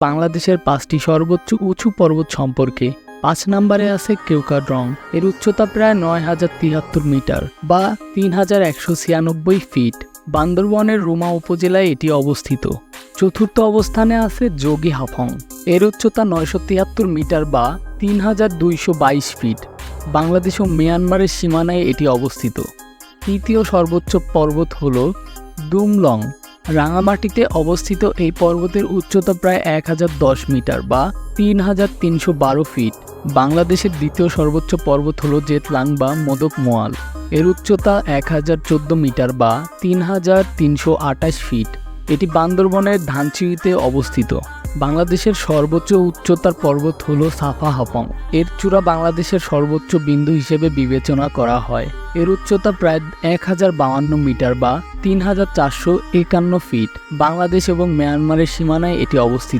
বাংলাদেশের ৫টি সর্বোচ্চ উঁচু পর্বত সম্পর্কে। ৫ নম্বরে আছে কেওক্রাডং। এর উচ্চতা প্রায় ৯,০৭৩ মিটার বা ৩,১৯৬ ফিট। বান্দরবনের রুমা উপজেলায় এটি অবস্থিত। চতুর্থ অবস্থানে আছে যোগীহাফং। এর উচ্চতা ৯৭৩ মিটার বা ৩,২২২ ফিট। বাংলাদেশ ও মিয়ানমারের সীমানায় এটি অবস্থিত। তৃতীয় সর্বোচ্চ পর্বত হল দুমলং। রাঙামাটিতে অবস্থিত এই পর্বতের উচ্চতা প্রায় ১,০১০ মিটার বা ৩,৩১২ ফিট। বাংলাদেশের দ্বিতীয় সর্বোচ্চ পর্বত হল জেতলাং বা মোদক মোয়াল। এর উচ্চতা ১,০১৪ মিটার বা ৩,৩২৮ ফিট। এটি বান্দরবনের ধানচিরিতে অবস্থিত। বাংলাদেশের সর্বোচ্চ উচ্চতার পর্বত হল সাফা হাফং। এর চূড়া বাংলাদেশের সর্বোচ্চ বিন্দু হিসেবে বিবেচনা করা হয়। এর উচ্চতা প্রায় ১,০৫২ মিটার বা ৩,৪৫১ ফিট। বাংলাদেশ এবং মিয়ানমারের সীমানায় এটি অবস্থিত।